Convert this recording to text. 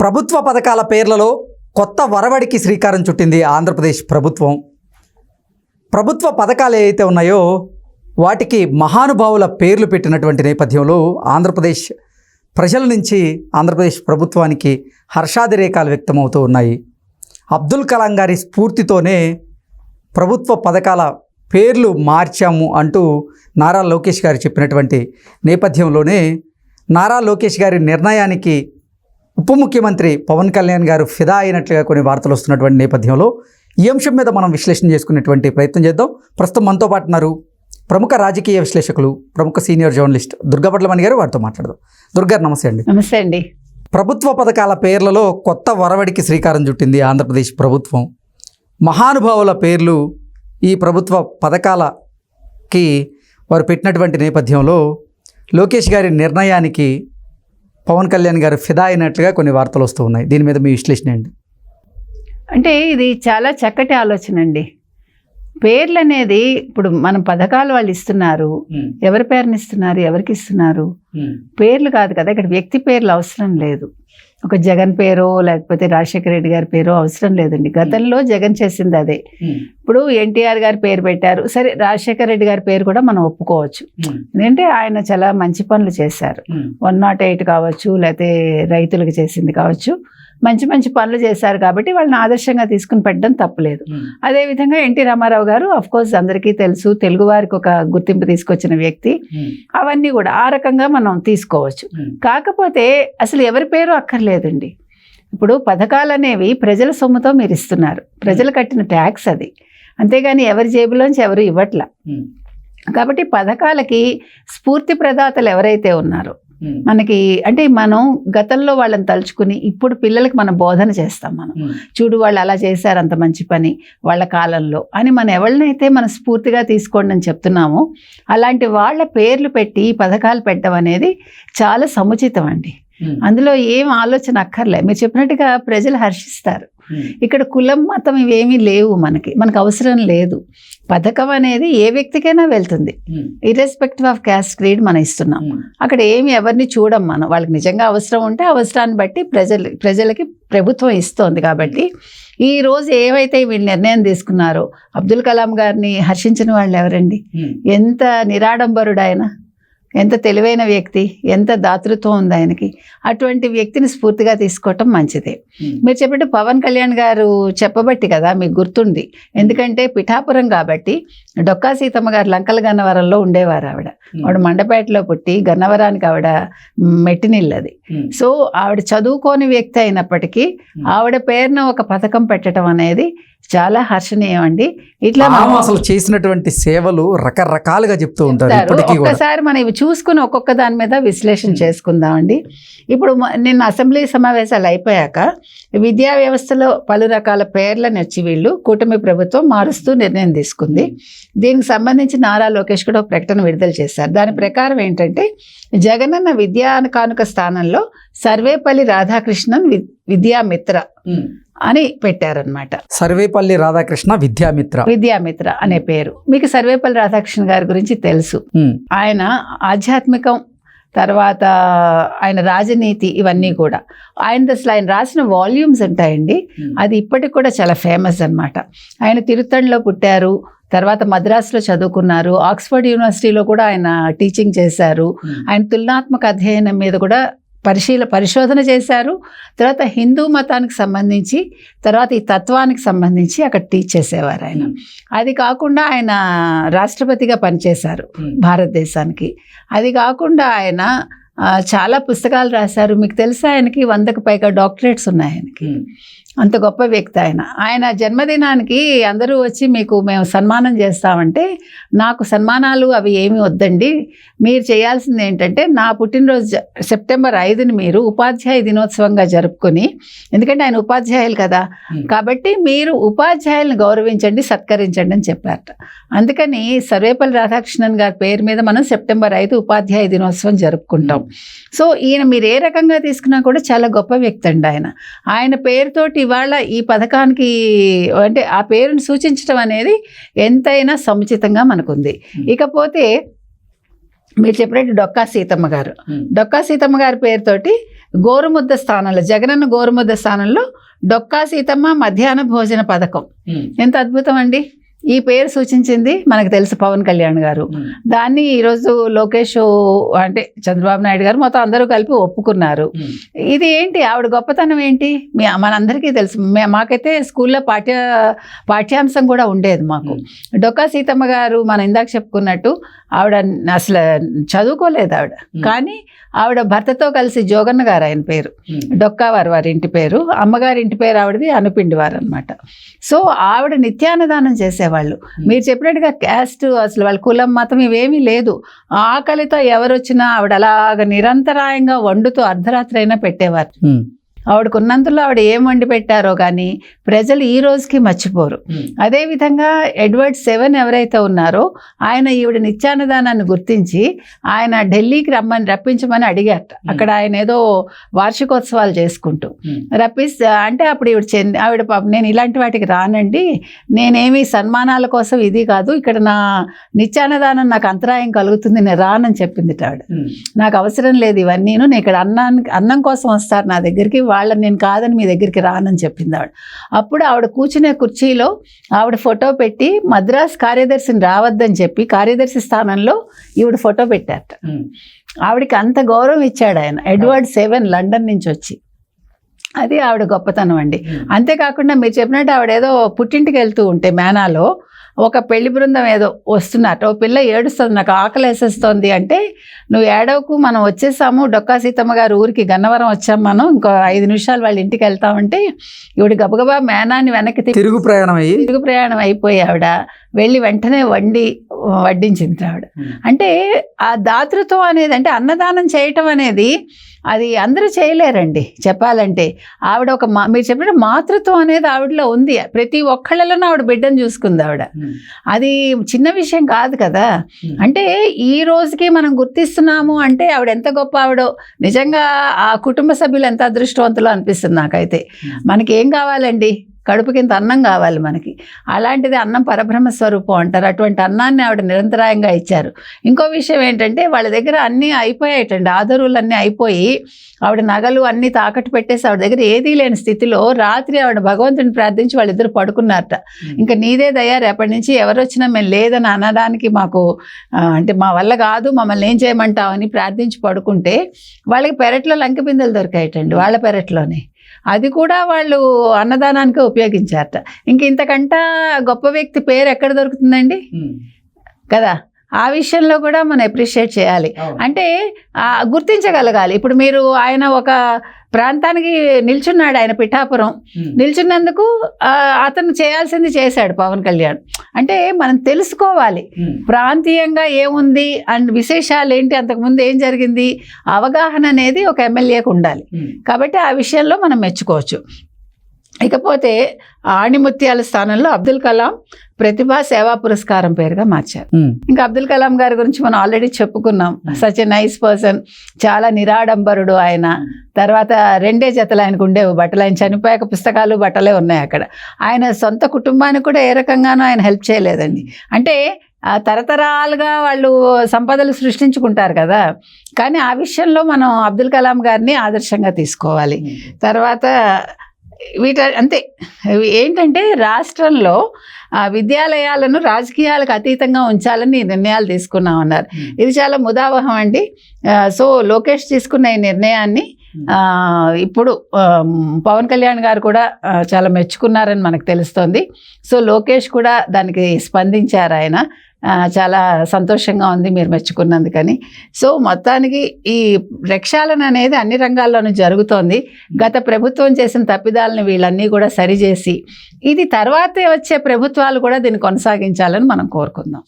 ప్రభుత్వ పథకాల పేర్లలో కొత్త వరవడికి శ్రీకారం చుట్టింది ఆంధ్రప్రదేశ్ ప్రభుత్వం. ప్రభుత్వ పథకాలు ఏవైతే ఉన్నాయో వాటికి మహానుభావుల పేర్లు పెట్టినటువంటి నేపథ్యంలో ఆంధ్రప్రదేశ్ ప్రజల నుంచి ఆంధ్రప్రదేశ్ ప్రభుత్వానికి హర్షాతిరేకాలు వ్యక్తమవుతూ ఉన్నాయి. అబ్దుల్ కలాం గారి స్ఫూర్తితోనే ప్రభుత్వ పథకాల పేర్లు మార్చాము అంటూ నారా లోకేష్ గారు చెప్పినటువంటి నేపథ్యంలోనే నారా లోకేష్ గారి నిర్ణయానికి ఉప ముఖ్యమంత్రి పవన్ కళ్యాణ్ గారు ఫిదా అయినట్లుగా కొన్ని వార్తలు వస్తున్నటువంటి నేపథ్యంలో ఈ అంశం మీద మనం విశ్లేషణ చేసుకునేటువంటి ప్రయత్నం చేద్దాం. ప్రస్తుతం మనతో పాటు ఉన్నారు ప్రముఖ రాజకీయ విశ్లేషకులు, ప్రముఖ సీనియర్ జర్నలిస్ట్ దుర్గాపట్లమణి గారు. వారితో మాట్లాడదాం. దుర్గారు నమస్తే అండి. నమస్తే అండి. ప్రభుత్వ పథకాల పేర్లలో కొత్త వరవడికి శ్రీకారం చుట్టింది ఆంధ్రప్రదేశ్ ప్రభుత్వం. మహానుభావుల పేర్లు ఈ ప్రభుత్వ పథకాలకి వారు పెట్టినటువంటి నేపథ్యంలో లోకేష్ గారి నిర్ణయానికి పవన్ కళ్యాణ్ గారు ఫిదా అయినట్లుగా కొన్ని వార్తలు వస్తూ ఉన్నాయి. దీని మీద మీ విశ్లేషణ ఏంటి? అంటే ఇది చాలా చక్కటి ఆలోచన అండి. పేర్లు అనేది ఇప్పుడు మనం పథకాలు వాళ్ళు ఇస్తున్నారు, ఎవరి పేరుని ఇస్తున్నారు, ఎవరికి ఇస్తున్నారు, పేర్లు కాదు కదా. ఇక్కడ వ్యక్తి పేర్లు అవసరం లేదు. ఒక జగన్ పేరో లేకపోతే రాజశేఖర రెడ్డి గారి పేరో అవసరం లేదండి. గతంలో జగన్ చేసింది అదే. ఇప్పుడు ఎన్టీఆర్ గారి పేరు పెట్టారు, సరే రాజశేఖర రెడ్డి గారి పేరు కూడా మనం ఒప్పుకోవచ్చు. ఎందుకంటే ఆయన చాలా మంచి పనులు చేశారు. 108 కావచ్చు, లేకపోతే రైతులకు చేసింది కావచ్చు, మంచి మంచి పనులు చేశారు కాబట్టి వాళ్ళని ఆదర్శంగా తీసుకుని పెట్టడం తప్పులేదు. అదేవిధంగా ఎన్టీ రామారావు గారు అఫ్ కోర్స్ అందరికీ తెలుసు, తెలుగు వారికి ఒక గుర్తింపు తీసుకొచ్చిన వ్యక్తి. అవన్నీ కూడా ఆ రకంగా మనం తీసుకోవచ్చు. కాకపోతే అసలు ఎవరి పేరు అక్కర్లేదండి. ఇప్పుడు పథకాలు అనేవి ప్రజల సొమ్ముతో మీరు ఇస్తున్నారు, ప్రజలు కట్టిన ట్యాక్స్ అది, అంతేగాని ఎవరి జేబులోంచి ఎవరు ఇవ్వట్లా. కాబట్టి పథకాలకి స్ఫూర్తి ప్రదాతలు ఎవరైతే ఉన్నారో మనకి, అంటే మనం గతంలో వాళ్ళని తలుచుకుని ఇప్పుడు పిల్లలకి మనం బోధన చేస్తాం. మనం చూడు వాళ్ళు అలా చేశారు, అంత మంచి పని వాళ్ళ కాలంలో అని మనం ఎవరినైతే మనం స్ఫూర్తిగా తీసుకోండి అని చెప్తున్నామో అలాంటి వాళ్ళ పేర్లు పెట్టి పథకాలు పెట్టడం అనేది చాలా సముచితం అండి. అందులో ఏం ఆలోచన అక్కర్లే. మీరు చెప్పినట్టుగా ప్రజలు హర్షిస్తారు. ఇక్కడ కులం మతం ఇవేమీ లేవు, మనకు అవసరం లేదు. పథకం అనేది ఏ వ్యక్తికైనా వెళ్తుంది, ఇర్రెస్పెక్టివ్ ఆఫ్ క్యాస్ట్ క్రీడ్ మనం ఇస్తున్నాం. అక్కడ ఏమి ఎవరిని చూడం మనం. వాళ్ళకి నిజంగా అవసరం ఉంటే అవసరాన్ని బట్టి ప్రజలకి ప్రభుత్వం ఇస్తోంది. కాబట్టి ఈ రోజు ఏవైతే వీళ్ళు నిర్ణయం తీసుకున్నారో, అబ్దుల్ కలాం గారిని హర్షించిన వాళ్ళు ఎవరండి? ఎంత నిరాడంబరుడు ఆయన, ఎంత తెలివైన వ్యక్తి, ఎంత దాతృత్వం ఉంది ఆయనకి. అటువంటి వ్యక్తిని స్ఫూర్తిగా తీసుకోవటం మంచిదే. మీరు చెప్పినట్టు పవన్ కళ్యాణ్ గారు చెప్పబట్టి కదా మీకు గుర్తుంది. ఎందుకంటే పిఠాపురం కాబట్టి డొక్కా సీతమ్మ గారు లంకల గన్నవరంలో ఉండేవారు. ఆవిడ మండపేటలో పుట్టి గన్నవరానికి ఆవిడ మెట్టినిల్లది. సో ఆవిడ చదువుకోని వ్యక్తి అయినప్పటికీ ఆవిడ పేరున ఒక పథకం పెట్టడం అనేది చాలా హర్షణీయం అండి. ఇట్లా అసలు చేసినటువంటి సేవలు రకరకాలుగా చెప్తూ ఉంటారు. ఒక్కసారి మనం ఇవి చూసుకుని ఒక్కొక్క దాని మీద విశ్లేషణ చేసుకుందామండి. ఇప్పుడు నిన్న అసెంబ్లీ సమావేశాలు అయిపోయాక విద్యా వ్యవస్థలో పలు రకాల పేర్లను వచ్చి వీళ్ళు కూటమి ప్రభుత్వం మారుస్తూ నిర్ణయం తీసుకుంది. దీనికి సంబంధించి నారా లోకేష్ కూడా ఒక ప్రకటన విడుదల చేశారు. దాని ప్రకారం ఏంటంటే జగనన్న విద్యా కానుక స్థానంలో సర్వేపల్లి రాధాకృష్ణన్ విద్యామిత్ర అని పెట్టారనమాట. సర్వేపల్లి రాధాకృష్ణ విద్యామిత్ర అనే పేరు. మీకు సర్వేపల్లి రాధాకృష్ణ గారి గురించి తెలుసు. ఆయన ఆధ్యాత్మికం, తర్వాత ఆయన రాజనీతి, ఇవన్నీ కూడా ఆయన రాసిన వాల్యూమ్స్ ఉంటాయండి. అది ఇప్పటికి కూడా చాలా ఫేమస్ అన్నమాట. ఆయన తిరుత్తణిలో పుట్టారు, తర్వాత మద్రాసులో చదువుకున్నారు, ఆక్స్ఫర్డ్ యూనివర్సిటీలో కూడా ఆయన టీచింగ్ చేశారు. ఆయన తులనాత్మక అధ్యయనం మీద కూడా పరిశోధన చేశారు. తర్వాత హిందూ మతానికి సంబంధించి, తర్వాత ఈ తత్వానికి సంబంధించి అక్కడ టీచ్ చేసేవారు ఆయన. అది కాకుండా ఆయన రాష్ట్రపతిగా పనిచేశారు భారతదేశానికి. అది కాకుండా ఆయన చాలా పుస్తకాలు రాశారు. మీకు తెలుసా ఆయనకి 100కు పైగా డాక్టరేట్స్ ఉన్నాయి ఆయనకి. అంత గొప్ప వ్యక్తి ఆయన. ఆయన జన్మదినానికి అందరూ వచ్చి మేము సన్మానం చేస్తామంటే, నాకు సన్మానాలు అవి ఏమీ వద్దండి, మీరు చేయాల్సింది ఏంటంటే నా పుట్టినరోజు సెప్టెంబర్ 5ని మీరు ఉపాధ్యాయ దినోత్సవంగా జరుపుకొని, ఎందుకంటే ఆయన ఉపాధ్యాయులు కదా, కాబట్టి మీరు ఉపాధ్యాయులను గౌరవించండి, సత్కరించండి అని చెప్పారట. అందుకని సర్వేపల్లి రాధాకృష్ణన్ గారి పేరు మీద మనం సెప్టెంబర్ 5 ఉపాధ్యాయ దినోత్సవం జరుపుకుంటాం. సో ఈయన మీరు ఏ రకంగా తీసుకున్నా కూడా చాలా గొప్ప వ్యక్తి అండి ఆయన. ఆయన పేరుతోటి ఇవాళ ఈ పథకానికి, అంటే ఆ పేరుని సూచించడం అనేది ఎంతైనా సముచితంగా మనకుంది. ఇకపోతే మీరు చెప్పినట్టు డొక్కా సీతమ్మ గారు, డొక్కా సీతమ్మ గారి పేరుతోటి గోరుముద్ద స్థానంలో, జగనన్న గోరుముద్ద స్థానంలో డొక్కా సీతమ్మ మధ్యాహ్న భోజన పథకం. ఎంత అద్భుతం అండి. ఈ పేరు సూచించింది మనకు తెలుసు పవన్ కళ్యాణ్ గారు. దాన్ని ఈరోజు లోకేష్ అంటే చంద్రబాబు నాయుడు గారు మొత్తం అందరూ కలిపి ఒప్పుకున్నారు. ఇది ఏంటి, ఆవిడ గొప్పతనం ఏంటి మనందరికీ తెలుసు. మాకైతే స్కూల్లో పాఠ్యాంశం కూడా ఉండేది మాకు. డొక్కా సీతమ్మ గారు మనం ఇందాక చెప్పుకున్నట్టు ఆవిడ అసలు చదువుకోలేదు ఆవిడ, కానీ ఆవిడ భర్తతో కలిసి జోగన్న గారు ఆయన పేరు, డొక్కా వారి ఇంటి పేరు, అమ్మగారి ఇంటి పేరు ఆవిడది అనుపిండి వారు అనమాట. సో ఆవిడ నిత్యాన్నదానం చేసేవాళ్ళు. మీరు చెప్పినట్టుగా క్యాస్ట్ అసలు వాళ్ళ కులం మతం ఇవేమీ లేదు. ఆకలితో ఎవరు వచ్చినా ఆవిడ అలాగ నిరంతరాయంగా వండుతూ అర్ధరాత్రి అయినా పెట్టేవారు. ఆవిడకున్నంతలో ఆవిడ ఏం వండి పెట్టారో కానీ ప్రజలు ఈ రోజుకి మర్చిపోరు. అదేవిధంగా ఎడ్వర్డ్ 7 ఎవరైతే ఉన్నారో ఆయన ఈవిడ నిత్యాన్నదానాన్ని గుర్తించి ఆయన ఢిల్లీకి రప్పించమని అడిగారట. అక్కడ ఆయన ఏదో వార్షికోత్సవాలు చేసుకుంటూ అంటే అప్పుడు ఆవిడ నేను ఇలాంటి వాటికి రానండి, నేనేమి సన్మానాల కోసం ఇది కాదు, ఇక్కడ నా నిత్యాన్నదానం నాకు అంతరాయం కలుగుతుంది, నేను రానని చెప్పింది ఆవిడ. నాకు అవసరం లేదు ఇవన్నీ, నేను ఇక్కడ అన్నం కోసం వస్తారు నా దగ్గరికి, వాళ్ళని నేను కాదని మీ దగ్గరికి రానని చెప్పింది ఆవిడ. అప్పుడు ఆవిడ కూర్చునే కుర్చీలో ఆవిడ ఫోటో పెట్టి మద్రాస్ కార్యదర్శిని రావద్దని చెప్పి కార్యదర్శి స్థానంలో ఈవిడ ఫోటో పెట్టారట. ఆవిడకి అంత గౌరవం ఇచ్చాడు ఆయన, ఎడ్వర్డ్ 7 లండన్ నుంచి వచ్చి. అది ఆవిడ గొప్పతనం అండి. అంతేకాకుండా మీరు చెప్పినట్టు ఆవిడ ఏదో పుట్టింటికి వెళ్తూ ఉంటే మేనాలో ఒక పెళ్లి బృందం ఏదో వస్తున్నట్టు, ఓ పిల్ల ఏడుస్తుంది, నాకు ఆకలి వేసేస్తుంది అంటే, నువ్వు ఏడవకు, మనం వచ్చేసాము, డొక్కా సీతమ్మ గారు ఊరికి గన్నవరం వచ్చాం, మనం ఇంకో 5 నిమిషాలు వాళ్ళ ఇంటికి వెళ్తామంటే ఈవిడ గబగబా మేనాన్ని వెనక్కి తిరుగు ప్రయాణం అయిపోయి ఆవిడ వెళ్ళి వెంటనే వడ్డించింది ఆవిడ. అంటే ఆ దాతృత్వం అనేది, అంటే అన్నదానం చేయటం అనేది అది అందరూ చేయలేరండి చెప్పాలంటే. ఆవిడ మీరు చెప్పిన మాతృత్వం అనేది ఆవిడలో ఉంది. ప్రతి ఒక్కళ్ళలోనూ ఆవిడ బిడ్డను చూసుకుంది ఆవిడ. అది చిన్న విషయం కాదు కదా. అంటే ఈ రోజుకి మనం గుర్తిస్తున్నాము అంటే ఆవిడ ఎంత గొప్ప ఆవిడో. నిజంగా ఆ కుటుంబ సభ్యులు ఎంత అదృష్టవంతులో అనిపిస్తుంది నాకైతే. మనకి ఏం కావాలండి, కడుపుకింత అన్నం కావాలి మనకి. అలాంటిది అన్నం పరబ్రహ్మ స్వరూపం అంటారు. అటువంటి అన్నాన్ని ఆవిడ నిరంతరాయంగా ఇచ్చారు. ఇంకో విషయం ఏంటంటే వాళ్ళ దగ్గర అన్నీ అయిపోయాయటండి, ఆధారులు అన్నీ అయిపోయి ఆవిడ నగలు అన్నీ తాకట్టు పెట్టేసి ఆవిడ దగ్గర ఏదీ లేని స్థితిలో రాత్రి ఆవిడ భగవంతుని ప్రార్థించి వాళ్ళిద్దరు పడుకున్నారట. ఇంకా నీదే దయ, రేపటి నుంచి ఎవరు వచ్చినా మేము లేదని అనడానికి మాకు అంటే మా వల్ల కాదు, మమ్మల్ని ఏం చేయమంటావు అని ప్రార్థించి పడుకుంటే వాళ్ళకి పెరట్లో లంక బిందెలు దొరికాయటండి, వాళ్ళ పెరట్లోనే. అది కూడా వాళ్ళు అన్నదానానికి ఉపయోగించారట. ఇంక ఇంతకంట గొప్ప వ్యక్తి పేరు ఎక్కడ దొరుకుతుందండి కదా. ఆ విషయంలో కూడా మనం అప్రిషియేట్ చేయాలి, అంటే గుర్తించగలగాలి. ఇప్పుడు మీరు ఆయన ఒక ప్రాంతానికి నిల్చున్నాడు, ఆయన పిఠాపురం నిల్చున్నందుకు అతను చేయాల్సింది చేశాడు పవన్ కళ్యాణ్. అంటే మనం తెలుసుకోవాలి ప్రాంతీయంగా ఏముంది అండ్ విశేషాలు ఏంటి, అంతకుముందు ఏం జరిగింది, అవగాహన అనేది ఒక ఎమ్మెల్యేకు ఉండాలి. కాబట్టి ఆ విషయంలో మనం మెచ్చుకోవచ్చు. ఇకపోతే ఆణిముత్యాల స్థానంలో అబ్దుల్ కలాం ప్రతిభా సేవా పురస్కారం పేరుగా మార్చారు. ఇంకా అబ్దుల్ కలాం గారి గురించి మనం ఆల్రెడీ చెప్పుకున్నాం. సచ్ ఎ నైస్ పర్సన్, చాలా నిరాడంబరుడు ఆయన. తర్వాత 2 జతలు ఆయనకు ఉండేవి బట్టలు. ఆయన చనిపోయాక పుస్తకాలు బట్టలే ఉన్నాయి అక్కడ. ఆయన సొంత కుటుంబానికి కూడా ఏ రకంగానూ ఆయన హెల్ప్ చేయలేదండి. అంటే తరతరాలుగా వాళ్ళు సంపదలు సృష్టించుకుంటారు కదా, కానీ ఆ విషయంలో మనం అబ్దుల్ కలాం గారిని ఆదర్శంగా తీసుకోవాలి. తర్వాత అంతే ఏంటంటే రాష్ట్రంలో విద్యాలయాలను రాజకీయాలకు అతీతంగా ఉంచాలని నిర్ణయాలు తీసుకున్నామన్నారు. ఇది చాలా ముదావహం అండి. సో లోకేష్ తీసుకున్న ఈ నిర్ణయాన్ని ఇప్పుడు పవన్ కళ్యాణ్ గారు కూడా చాలా మెచ్చుకున్నారని మనకు తెలుస్తోంది. సో లోకేష్ కూడా దానికి స్పందించారు. ఆయన చాలా సంతోషంగా ఉంది మీరు మెచ్చుకున్నందుకని. సో మొత్తానికి ఈ ప్రక్షాళన అనేది అన్ని రంగాల్లోనూ జరుగుతోంది. గత ప్రభుత్వం చేసిన తప్పిదాలను వీళ్ళన్నీ కూడా సరిచేసి ఇది తర్వాతే వచ్చే ప్రభుత్వాలు కూడా దీన్ని కొనసాగించాలని మనం కోరుకుందాం.